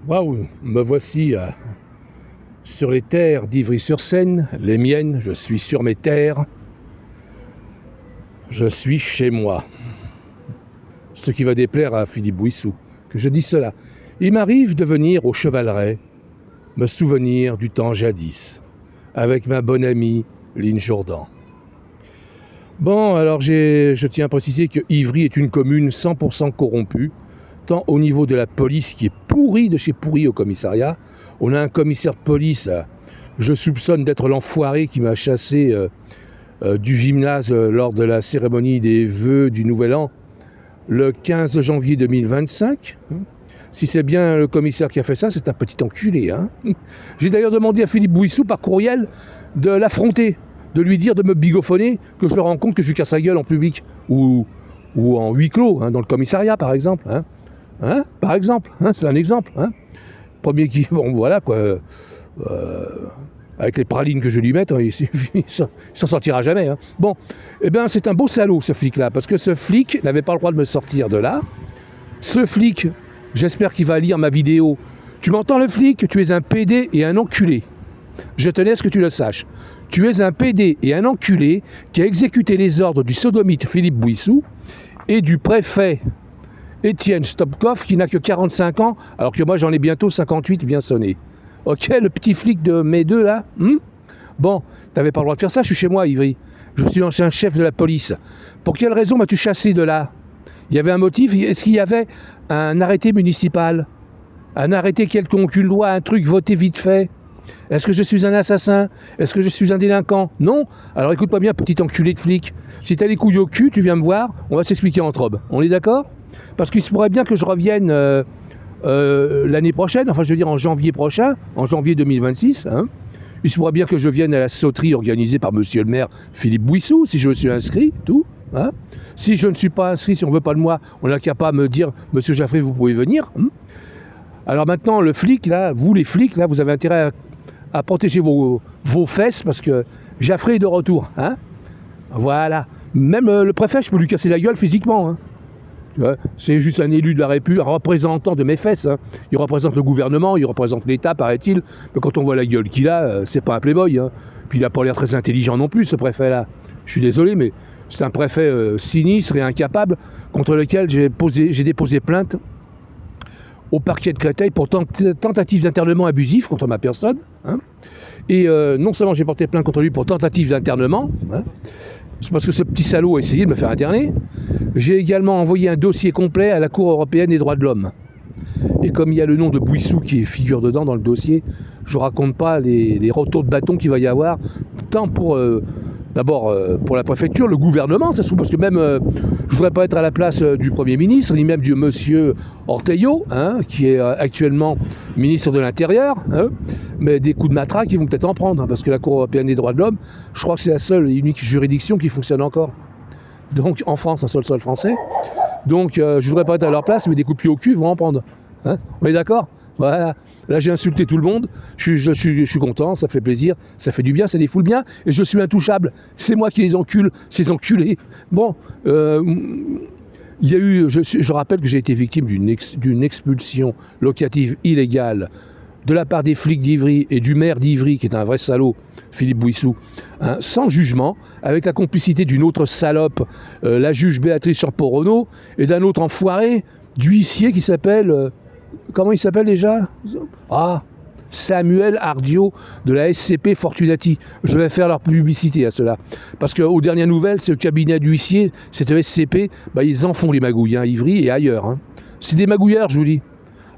Waouh, me voici sur les terres d'Ivry-sur-Seine, les miennes, je suis sur mes terres, je suis chez moi. Ce qui va déplaire à Philippe Bouissou, que je dis cela. Il m'arrive de venir au Chevaleret, me souvenir du temps jadis, avec ma bonne amie Lynn Jourdan. Bon, alors je tiens à préciser que Ivry est une commune 100% corrompue, tant au niveau de la police qui est pourrie de chez pourri au commissariat. On a un commissaire de police, je soupçonne d'être l'enfoiré qui m'a chassé du gymnase lors de la cérémonie des vœux du Nouvel An, le 15 janvier 2025. Si c'est bien le commissaire qui a fait ça, c'est un petit enculé. Hein. J'ai d'ailleurs demandé à Philippe Bouissou par courriel de l'affronter, de lui dire de me bigophoner, que je me rends compte que je lui casse sa gueule en public ou en huis clos, hein, dans le commissariat par exemple. Par exemple, c'est un exemple. Premier qui, bon voilà quoi, avec les pralines que je lui mette, il s'en sortira jamais. Bon, eh bien c'est un beau salaud ce flic-là, parce que ce flic n'avait pas le droit de me sortir de là. Ce flic, j'espère qu'il va lire ma vidéo. Tu m'entends le flic? Tu es un PD et un enculé. Je tenais à ce que tu le saches. Tu es un PD et un enculé qui a exécuté les ordres du sodomite Philippe Bouissou et du préfet Étienne Stopkov qui n'a que 45 ans, alors que moi j'en ai bientôt 58 bien sonné. Ok, le petit flic de mes deux là. Bon, t'avais pas le droit de faire ça, je suis chez moi, Ivry. Je suis l'ancien chef de la police. Pour quelle raison m'as-tu chassé de là? Il y avait un motif? Est-ce qu'il y avait un arrêté municipal? Un arrêté quelconque, une loi, un truc voté vite fait? Est-ce que je suis un assassin? Est-ce que je suis un délinquant? Non? Alors écoute-moi bien, petit enculé de flic. Si t'as les couilles au cul, tu viens me voir, on va s'expliquer entre robes. On est d'accord? Parce qu'il se pourrait bien que je revienne l'année prochaine, enfin je veux dire en janvier prochain, en janvier 2026. Il se pourrait bien que je vienne à la sauterie organisée par monsieur le maire Philippe Bouissou, si je me suis inscrit, tout. Si je ne suis pas inscrit, si on ne veut pas de moi, on n'a qu'à pas me dire, monsieur Jaffré, vous pouvez venir. Alors maintenant, le flic, là, vous les flics, là, vous avez intérêt à protéger vos fesses, parce que Jaffré est de retour. Voilà. Même le préfet, je peux lui casser la gueule physiquement. C'est juste un élu de la République, un représentant de mes fesses. Il représente le gouvernement, il représente l'État, paraît-il. Mais quand on voit la gueule qu'il a, c'est pas un playboy. Puis il n'a pas l'air très intelligent non plus, ce préfet-là. Je suis désolé, mais c'est un préfet sinistre et incapable contre lequel j'ai déposé plainte au parquet de Créteil pour tentative d'internement abusif contre ma personne. Et non seulement j'ai porté plainte contre lui pour tentative d'internement, c'est parce que ce petit salaud a essayé de me faire interner. J'ai également envoyé un dossier complet à la Cour européenne des droits de l'homme. Et comme il y a le nom de Bouissou qui figure dedans dans le dossier, je ne raconte pas les retours de bâton qu'il va y avoir, tant pour d'abord pour la préfecture, le gouvernement, ça se trouve, parce que même je ne voudrais pas être à la place du Premier ministre, ni même du monsieur Orteillot, qui est actuellement ministre de l'Intérieur, mais des coups de matraque, ils vont peut-être en prendre, parce que la Cour européenne des droits de l'homme, je crois que c'est la seule et unique juridiction qui fonctionne encore. Donc en France, un seul sol français. Donc je ne voudrais pas être à leur place, mais des coups de pied au cul, ils vont en prendre. On est d'accord? Voilà. Là j'ai insulté tout le monde, je suis content, ça fait plaisir, ça fait du bien, ça défoule bien, et je suis intouchable. C'est moi qui les encule, ces enculés. Bon, il y a eu, je rappelle que j'ai été victime d'une expulsion locative illégale de la part des flics d'Ivry et du maire d'Ivry, qui est un vrai salaud, Philippe Bouissou, sans jugement, avec la complicité d'une autre salope, la juge Béatrice Champoronneau, et d'un autre enfoiré, d'huissier qui s'appelle... comment il s'appelle déjà? Samuel Ardiot de la SCP Fortunati. Je vais faire leur publicité à cela. Parce qu'aux dernières nouvelles, ce cabinet d'huissier, cette SCP, ils en font les magouilles, Ivry et ailleurs. C'est des magouilleurs, je vous dis.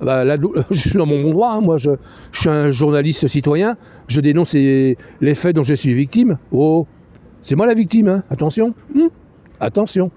Là, je suis dans mon bon droit, moi je suis un journaliste citoyen, je dénonce les faits dont je suis victime. Oh, c'est moi la victime, attention, attention.